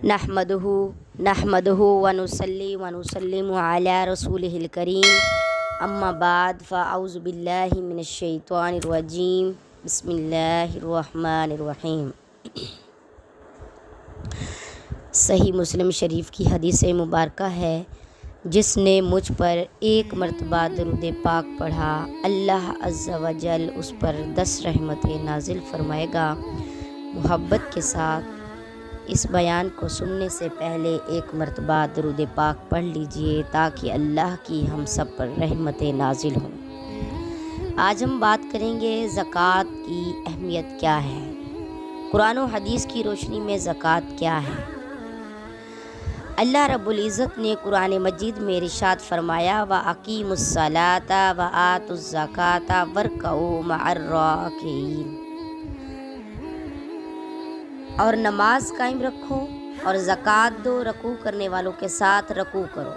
नहमदुहु व नुसल्ली व नुसल्लिमु अला रसूलिहिल करीम अम्मा बाद फ़अऊज़ु बिल्लाहि मिनश शैतानिर रजीम बिस्मिल्लाहिर रहमानिर रहीम। सही मुस्लिम शरीफ की हदीस मुबारक है, जिसने मुझ पर एक मरतबा दरूद पाक पढ़ा, अल्लाह अज़्ज़ा व जल उस पर 10 रहमतें नाजिल फरमाएगा। मोहब्बत के साथ इस बयान को सुनने से पहले एक मरतबा दरूद पाक पढ़ लीजिए ताकि अल्लाह की हम सब पर रहमतें नाजिल हों। आज हम बात करेंगे ज़कात की अहमियत क्या है, कुरान और हदीस की रोशनी में ज़कात क्या है। अल्लाह रब्बुल इज़्ज़त ने कुरान मजीद में इरशाद फरमाया, व अकीमुस्सलाता व आतुज़्ज़काता वरकऊ मअर्राकीन, और नमाज कायम रखो और ज़कात दो, रकू करने वालों के साथ रकू करो।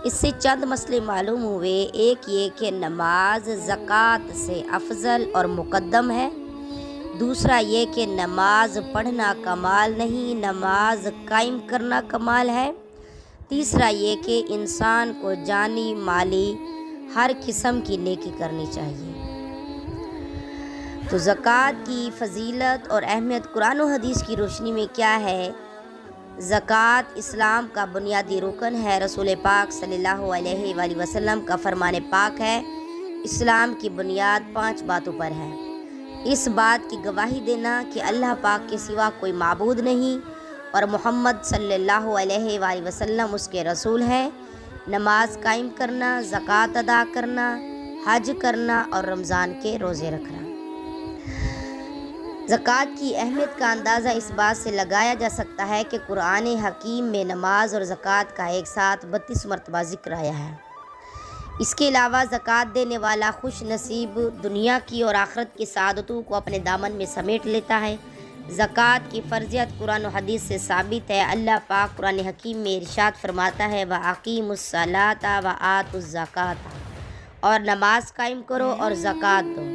इससे चंद मसले मालूम हुए। एक ये कि नमाज ज़कात से अफजल और मुक़द्दम है। दूसरा ये कि नमाज पढ़ना कमाल नहीं, नमाज कायम करना कमाल है। तीसरा ये कि इंसान को जानी माली हर किस्म की नेकी करनी चाहिए। तो ज़कात की फ़जीलत और अहमियत कुरान और हदीस की रोशनी में क्या है। ज़कात इस्लाम का बुनियादी रुकन है। रसूल पाक सल्लल्लाहु अलैहि वसल्लम का फरमान पाक है, इस्लाम की बुनियाद 5 बातों पर है। इस बात की गवाही देना कि अल्लाह पाक के सिवा कोई माबूद नहीं और मोहम्मद सल्लल्लाहु अलैहि वसल्लम उसके रसूल हैं। नमाज कायम करना, ज़कात अदा करना, हज करना और रमज़ान के रोज़े रखना। ज़कात की अहमियत का अंदाज़ा इस बात से लगाया जा सकता है कि कुरान हकीम में नमाज और ज़कात का एक साथ 32 मरतबा ज़िक्र आया है। इसके अलावा ज़कात देने वाला खुश नसीब दुनिया की और आखिरत की सआदतों को अपने दामन में समेट लेता है। ज़कात की फ़र्ज़ियत कुरान और हदीस से साबित है। अल्लाह पाक कुरान हकीम में इरशाद फरमाता है, व अकीमुस्सलाता व आतुज़्ज़काता, और नमाज कायम करो और ज़कात दो।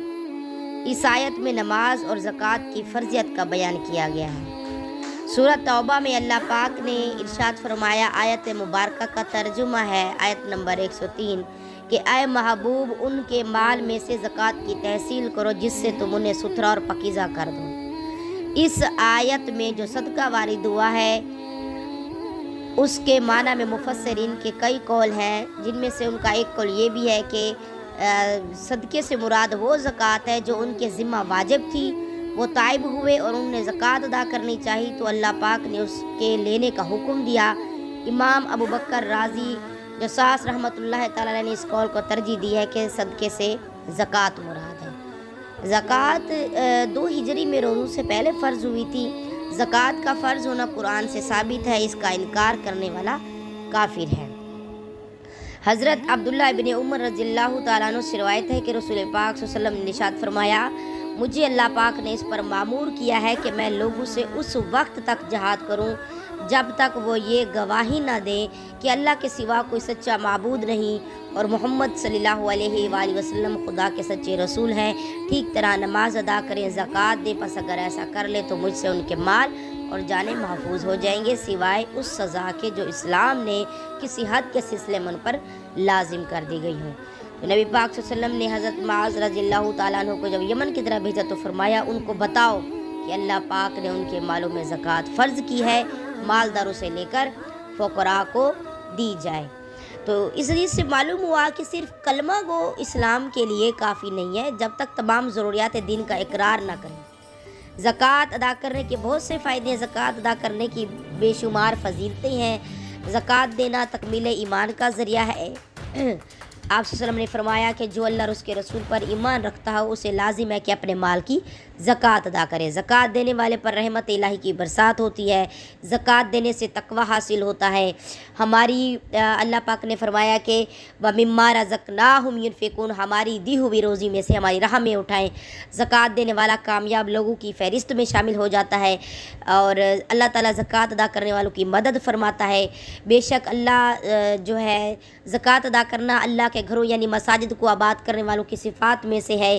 इस आयत में नमाज और ज़कात की फ़र्ज़ियत का बयान किया गया है। सूरत तौबा में अल्लाह पाक ने इरशाद फरमाया, आयत मुबारक का तर्जुमा है आयत नंबर 103 कि ऐ महबूब, उनके माल में से ज़कात की तहसील करो जिससे तुम उन्हें सुथरा और पकीज़ा कर दो। इस आयत में जो सदका वारी दुआ है उसके माना में मुफस्सिरीन के कई कौल हैं, जिनमें से उनका एक कौल ये भी है कि सदक़े से मुराद वो ज़कात है जो उनके ज़िम्मा वाजिब थी, वो ताइब हुए और उन्हें ज़कात अदा करनी चाहिए तो अल्लाह पाक ने उसके लेने का हुक्म दिया। इमाम अबू बकर राज़ी जसास रहमतुल्लाह ताला अलैह ने इस कौल को तरजीह दी है कि सदक़े से ज़कात मुराद है। ज़कात 2 हिजरी में रोज़ों से पहले फ़र्ज़ हुई थी। ज़कात का फ़र्ज़ होना कुरान से साबित है, इसका इनकार करने वाला काफिर है। हज़रत अब्दुल्लाह इब्न उमर रज़ियल्लाहु ताला अन्हु से रिवायत है कि रसूल पाक सल्लल्लाहु अलैहि वसल्लम ने इरशाद फरमाया, मुझे अल्लाह पाक ने इस पर मामूर किया है कि मैं लोगों से उस वक्त तक जहाद करूं जब तक वो ये गवाही ना दें कि अल्लाह के सिवा कोई सच्चा माबूद नहीं और मोहम्मद सल्लल्लाहु अलैहि वसल्लम खुदा के सच्चे रसूल हैं। ठीक तरह नमाज अदा करें, ज़कात दें, बस अगर ऐसा कर ले तो मुझसे उनके माल और जाने महफूज हो जाएंगे, सिवाय उस सज़ा के जो इस्लाम ने किसी हद के सिलसिले में उन पर लाजिम कर दी गई हूँ। तो नबी पाक सल्लल्लाहु अलैहि वसल्लम ने हज़रत मुआज़ रज़ियल्लाहु ताला अन्हु को जब यमन की तरफ भेजा तो फरमाया, उनको बताओ कि अल्लाह पाक ने उनके मालों में ज़कात फ़र्ज़ की है, मालदारों से लेकर फ़ुक़रा को दी जाए। तो इस हदीस से मालूम हुआ कि सिर्फ़ कलमा गो इस्लाम के लिए काफ़ी नहीं है जब तक तमाम ज़रूरियात दीन का इकरार ना करें। ज़कात अदा करने के बहुत से फ़ायदे हैं, ज़कात अदा करने की बेशुमार फजीलतें हैं। ज़कात देना तकमील ईमान का ज़रिया है। आप वसल्लम ने फरमाया कि जो अल्लाह और उसके रसूल पर ईमान रखता है उसे लाजिम है कि अपने माल की ज़कात अदा करे। ज़कात देने वाले पर रहमत इलाही की बरसात होती है। ज़कात देने से तकवा हासिल होता है। हमारी अल्लाह पाक ने फरमाया कि व मिम्मा रज़क़नाहुम युनफ़िक़ून, हमारी दी हुई रोज़ी में से हमारी राह में उठाएँ। ज़कात देने वाला कामयाब लोगों की फ़हरिस्त में शामिल हो जाता है और अल्लाह ताला ज़कात अदा करने वालों की मदद फरमाता है। बेशक अल्लाह जो है ज़कात अदा करना अल्लाह के घरों यानी मसाजिद को आबाद करने वालों की सिफ़ात में से है।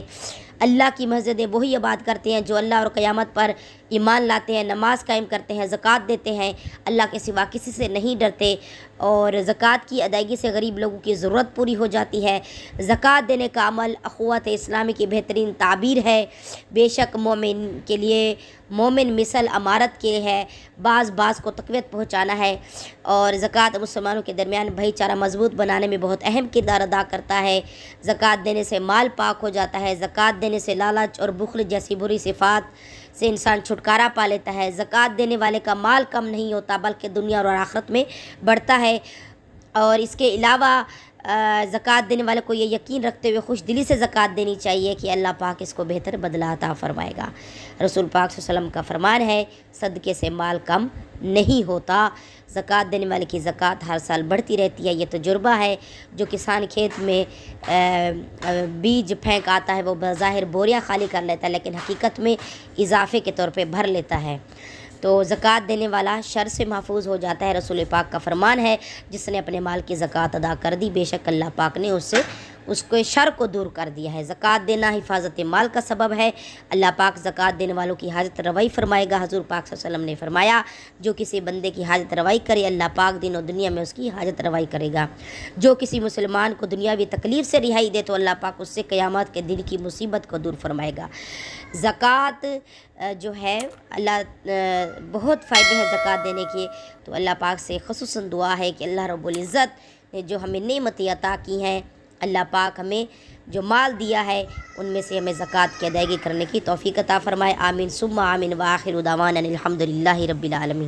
अल्लाह की मस्जिदें वही आबाद करते हैं जो अल्लाह और क़यामत पर ایمان لاتے ہیں، نماز قائم کرتے ہیں، زکوٰۃ دیتے ہیں، اللہ کے سوا کسی سے نہیں ڈرتے، اور زکوٰۃ کی ادائیگی سے غریب لوگوں کی ضرورت پوری ہو جاتی ہے۔ زکوٰۃ دینے کا عمل اخوت اسلامی کی بہترین تعبیر ہے۔ بے شک مومن کے لیے مومن مثل امارت کے ہے، بعض کو تقویت پہنچانا ہے، اور زکوٰۃ مسلمانوں کے درمیان بھائی چارہ مضبوط بنانے میں بہت اہم کردار ادا کرتا ہے۔ زکوٰۃ دینے سے مال پاک ہو جاتا ہے، زکوٰۃ دینے سے لالچ اور بخل جیسی بری صفات سے انسان چھٹکارا پا لیتا ہے۔ زکوٰۃ دینے والے کا مال کم نہیں ہوتا بلکہ دنیا اور آخرت میں بڑھتا ہے، اور اس کے علاوہ زکوٰۃ دینے والے کو یہ یقین رکھتے ہوئے خوش دلی سے زکوٰۃ دینی چاہیے کہ اللہ پاک اس کو بہتر بدلہ عطا فرمائے گا۔ رسول پاک صلی اللہ علیہ وسلم کا فرمان ہے، صدقے سے مال کم نہیں ہوتا۔ زکوٰۃ دینے والے کی زکوٰۃ ہر سال بڑھتی رہتی ہے۔ یہ تجربہ ہے، جو کسان کھیت میں بیج پھینک آتا ہے وہ بظاہر بوریاں خالی کر لیتا ہے، لیکن حقیقت میں اضافے کے طور پہ بھر لیتا ہے۔ تو زکوٰۃ دینے والا شر سے محفوظ ہو جاتا ہے۔ رسول پاک کا فرمان ہے، جس نے اپنے مال کی زکوٰۃ ادا کر دی، بے شک اللہ پاک نے اس کو شر کو دور کر دیا ہے۔ زکوٰۃ دینا حفاظت مال کا سبب ہے۔ اللہ پاک زکوٰۃ دینے والوں کی حاجت روائی فرمائے گا۔ حضور پاک صلی اللہ علیہ وسلم نے فرمایا، جو کسی بندے کی حاجت روائی کرے اللہ پاک دین و دنیا میں اس کی حاجت روائی کرے گا۔ جو کسی مسلمان کو دنیاوی تکلیف سے رہائی دے تو اللہ پاک اس سے قیامت کے دن کی مصیبت کو دور فرمائے گا۔ زکوٰۃ جو ہے اللہ بہت فائدے ہیں زکوٰۃ دینے کے، تو اللہ پاک سے خصوصاً دعا ہے کہ اللہ رب العزت نے جو ہمیں نعمتیں عطا کی ہیں، اللہ پاک ہمیں جو مال دیا ہے ان میں سے ہمیں زکوٰۃ کی ادائیگی کرنے کی توفیق عطا فرمائے۔ آمین ثم آمین، وآخر دعوانا الحمد للہ رب العالمین۔